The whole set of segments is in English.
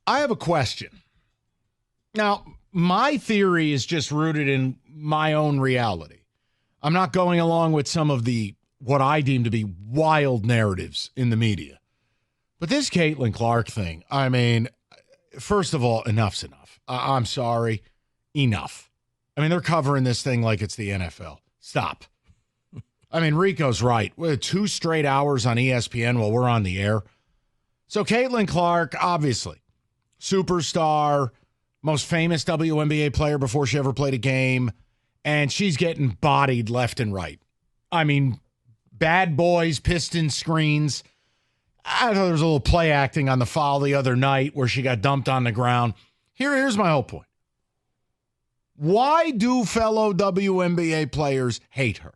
I have a question. Now, my theory is just rooted in my own reality. I'm not going along with some of the what I deem to be wild narratives in the media. But this Caitlin Clark thing, I mean, first of all, enough's enough. I'm sorry. Enough. I mean, they're covering this thing like it's the NFL. Stop. I mean, Rico's right. We had 2 straight hours on ESPN while we're on the air. So Caitlin Clark, obviously, superstar, most famous WNBA player before she ever played a game, and she's getting bodied left and right. I mean, bad boys, piston screens. I thought there was a little play acting on the foul the other night where she got dumped on the ground. Here's my whole point. Why do fellow WNBA players hate her?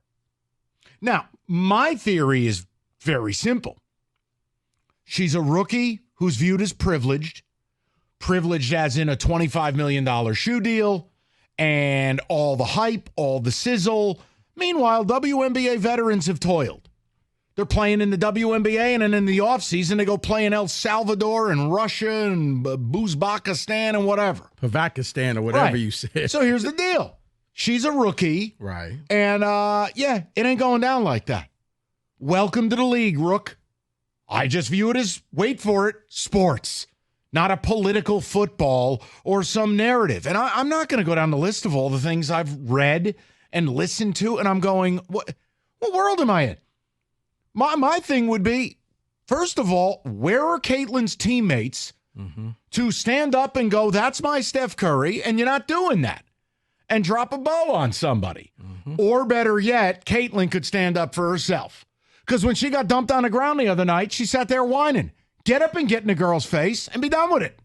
Now, my theory is very simple. She's a rookie who's viewed as privileged as in a $25 million shoe deal and all the hype, all the sizzle. Meanwhile, WNBA veterans have toiled. They're playing in the WNBA, and then in the offseason, they go play in El Salvador and Russia and Uzbekistan and whatever. Pakistan or whatever you said. So here's the deal. She's a rookie. Right. And, it ain't going down like that. Welcome to the league, Rook. I just view it as, wait for it, sports, not a political football or some narrative. And I'm not going to go down the list of all the things I've read and listened to, and I'm going, what world am I in? My thing would be, first of all, where are Caitlin's teammates to stand up and go, that's my Steph Curry, and you're not doing that, and drop a bow on somebody. Or better yet, Caitlin could stand up for herself. Because when she got dumped on the ground the other night, she sat there whining. Get up and get in the girl's face and be done with it.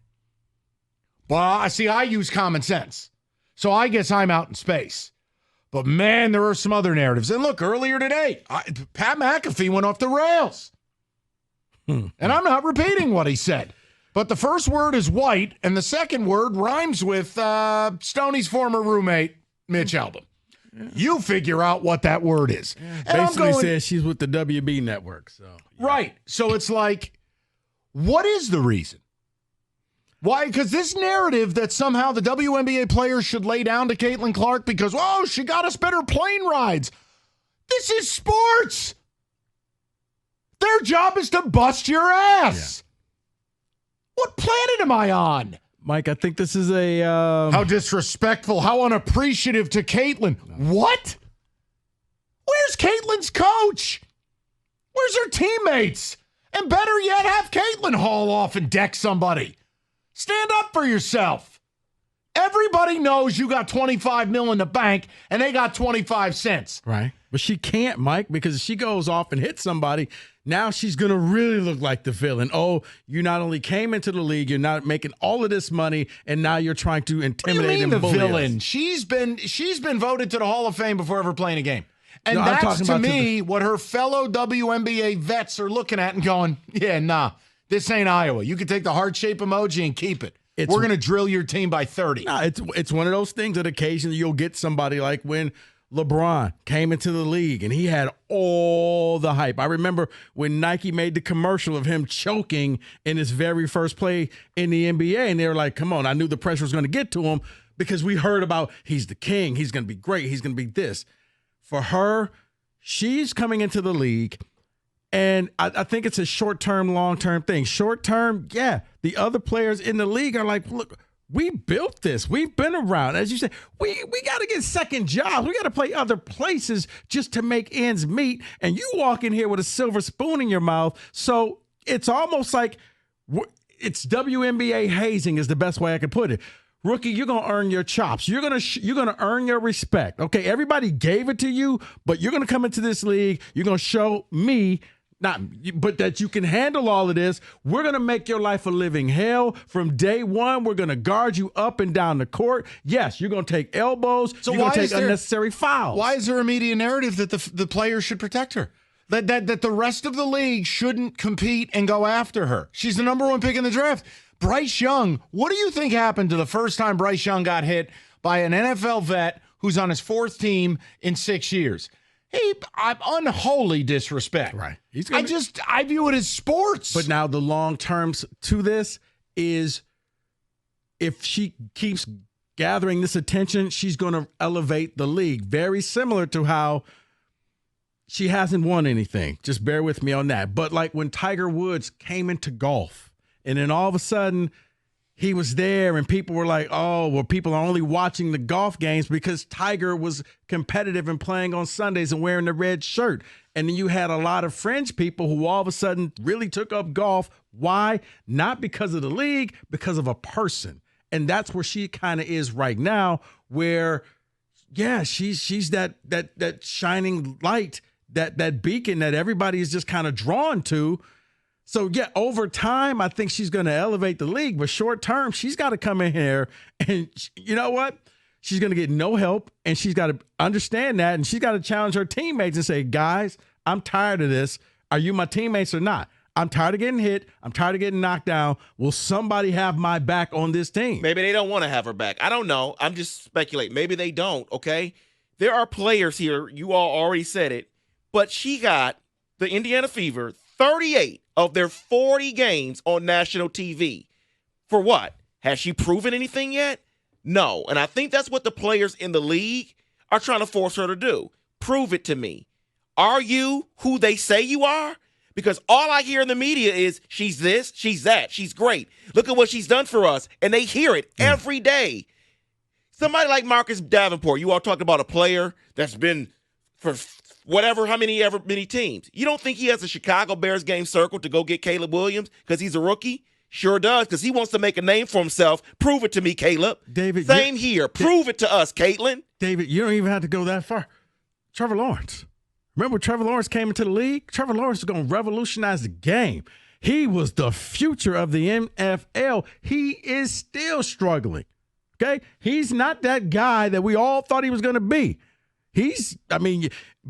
Well, I use common sense. So I guess I'm out in space. But, man, there are some other narratives. And look, earlier today, Pat McAfee went off the rails. And I'm not repeating what he said. But the first word is white, and the second word rhymes with Stoney's former roommate, Mitch Albom. Yeah. You figure out what that word is. Yeah. Basically says she's with the WB network. So yeah. Right. So it's like, what is the reason? Why? Because this narrative that somehow the WNBA players should lay down to Caitlin Clark because, she got us better plane rides. This is sports. Their job is to bust your ass. Yeah. What planet am I on? Mike, I think this is a... How disrespectful, how unappreciative to Caitlin. No. What? Where's Caitlin's coach? Where's her teammates? And better yet, have Caitlin haul off and deck somebody. Stand up for yourself. Everybody knows you got $25 million in the bank, and they got 25 cents. Right. But she can't, Mike, because if she goes off and hits somebody, now she's going to really look like the villain. Oh, you not only came into the league, you're not making all of this money, and now you're trying to intimidate and bully us. Villain? She's been voted to the Hall of Fame before ever playing a game. And that's, to me, what her fellow WNBA vets are looking at and going, yeah, nah. This ain't Iowa. You can take the heart shape emoji and keep it. We're going to drill your team by 30. No, it's one of those things that occasionally you'll get somebody like when LeBron came into the league and he had all the hype. I remember when Nike made the commercial of him choking in his very first play in the NBA, and they were like, come on, I knew the pressure was going to get to him because we heard about he's the king, he's going to be great, he's going to be this. For her, she's coming into the league. And I think it's a short-term, long-term thing. Short-term, yeah, the other players in the league are like, look, we built this. We've been around. As you said, we got to get second jobs. We got to play other places just to make ends meet. And you walk in here with a silver spoon in your mouth. So it's almost like it's WNBA hazing is the best way I could put it. Rookie, you're going to earn your chops. You're going to earn your respect. Okay, everybody gave it to you, but you're going to come into this league. You're going to show me but that you can handle all of this. We're going to make your life a living hell from day one. We're going to guard you up and down the court. Yes, you're going to take elbows. So you're going to take unnecessary fouls. Why is there a media narrative that the players should protect her? That the rest of the league shouldn't compete and go after her? She's the number one pick in the draft. Bryce Young, what do you think happened to the first time Bryce Young got hit by an NFL vet who's on his fourth team in 6 years? Unholy disrespect. Right. I view it as sports. But now the long terms to this is if she keeps gathering this attention, she's going to elevate the league. Very similar to how she hasn't won anything. Just bear with me on that. But like when Tiger Woods came into golf, and then all of a sudden he was there and people were like, oh, well, people are only watching the golf games because Tiger was competitive and playing on Sundays and wearing the red shirt. And then you had a lot of fringe people who all of a sudden really took up golf. Why? Not because of the league, because of a person. And that's where she kind of is right now, where, yeah, she's that shining light, that beacon that everybody is just kind of drawn to. So, yeah, over time, I think she's going to elevate the league. But short term, she's got to come in here and you know what? She's going to get no help, and she's got to understand that, and she's got to challenge her teammates and say, guys, I'm tired of this. Are you my teammates or not? I'm tired of getting hit. I'm tired of getting knocked down. Will somebody have my back on this team? Maybe they don't want to have her back. I don't know. I'm just speculating. Maybe they don't, okay? There are players here. You all already said it. But she got the Indiana Fever 38 of their 40 games on national TV. For what? Has she proven anything yet? No. And I think that's what the players in the league are trying to force her to do. Prove it to me. Are you who they say you are? Because all I hear in the media is she's this, she's that, she's great. Look at what she's done for us. And they hear it every day. Somebody like Marcus Davenport, you all talked about a player that's been for whatever, how many teams. You don't think he has a Chicago Bears game circled to go get Caleb Williams because he's a rookie? Sure does, because he wants to make a name for himself. Prove it to me, Caleb. David, same here. Prove it to us, Caitlin. David, you don't even have to go that far. Trevor Lawrence. Remember when Trevor Lawrence came into the league? Trevor Lawrence is going to revolutionize the game. He was the future of the NFL. He is still struggling, okay? He's not that guy that we all thought he was going to be.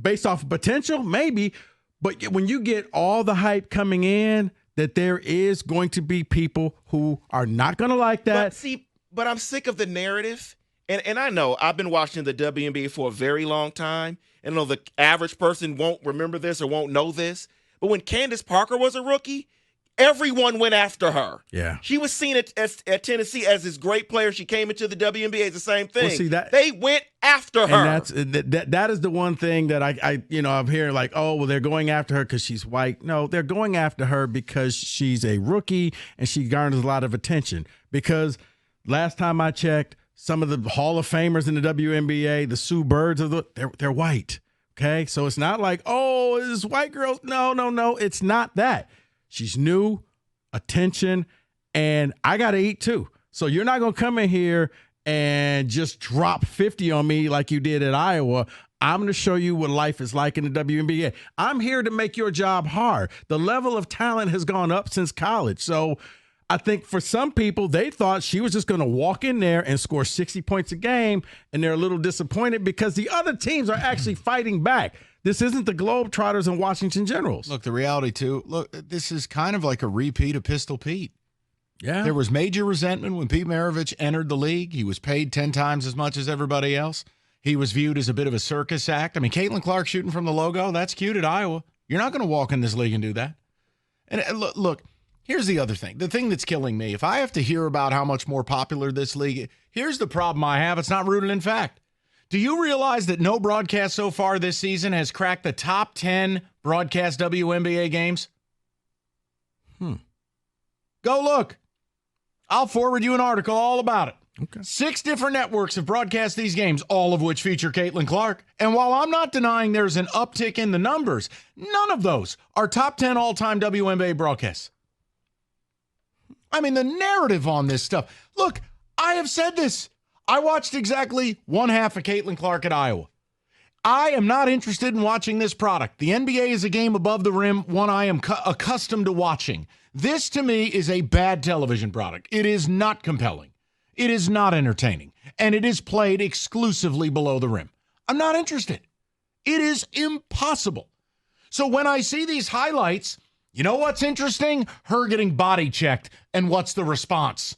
Based off of potential, maybe, but when you get all the hype coming in, that there is going to be people who are not going to like that. But I'm sick of the narrative. And I know I've been watching the WNBA for a very long time. And I know the average person won't remember this or won't know this. But when Candace Parker was a rookie, everyone went after her. Yeah. She was seen at Tennessee as this great player. She came into the WNBA as the same thing. Well, see, they went after her. And that is the one thing that I'm hearing like, oh, well, they're going after her because she's white. No, they're going after her because she's a rookie and she garners a lot of attention. Because last time I checked, some of the Hall of Famers in the WNBA, the Sue Birds they're white. Okay, so it's not like, oh, this white girl. No, it's not that. She's new, attention, and I got to eat too. So you're not going to come in here and just drop 50 on me like you did at Iowa. I'm going to show you what life is like in the WNBA. I'm here to make your job hard. The level of talent has gone up since college. So I think for some people, they thought she was just going to walk in there and score 60 points a game, and they're a little disappointed because the other teams are actually fighting back. This isn't the Globetrotters and Washington Generals. Look, the reality, too, this is kind of like a repeat of Pistol Pete. Yeah. There was major resentment when Pete Maravich entered the league. He was paid 10 times as much as everybody else. He was viewed as a bit of a circus act. I mean, Caitlin Clark shooting from the logo, that's cute at Iowa. You're not going to walk in this league and do that. And look, here's the other thing. The thing that's killing me, if I have to hear about how much more popular this league is, here's the problem I have. It's not rooted in fact. Do you realize that no broadcast so far this season has cracked the top 10 broadcast WNBA games? Go look. I'll forward you an article all about it. Okay. 6 different networks have broadcast these games, all of which feature Caitlin Clark. And while I'm not denying there's an uptick in the numbers, none of those are top 10 all-time WNBA broadcasts. I mean, the narrative on this stuff. Look, I have said this. I watched exactly one half of Caitlin Clark at Iowa. I am not interested in watching this product. The NBA is a game above the rim, one I am accustomed to watching. This, to me, is a bad television product. It is not compelling. It is not entertaining. And it is played exclusively below the rim. I'm not interested. It is impossible. So when I see these highlights, you know what's interesting? Her getting body checked. And what's the response?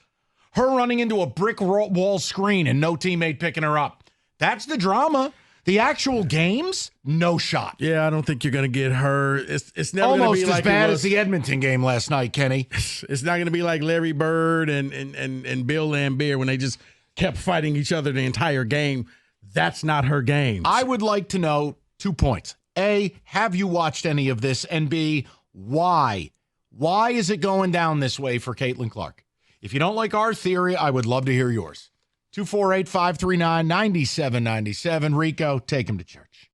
Her running into a brick wall screen and no teammate picking her up. That's the drama. The actual games, no shot. Yeah, I don't think you're going to get her. It's never going to Almost be as like bad it as was. the Edmonton game last night, Kenny. It's not going to be like Larry Bird and Bill Laimbeer when they just kept fighting each other the entire game. That's not her game. I would like to know 2 points. A, have you watched any of this? And B, why? Why is it going down this way for Caitlin Clark? If you don't like our theory, I would love to hear yours. 248-539-9797. Rico, take him to church.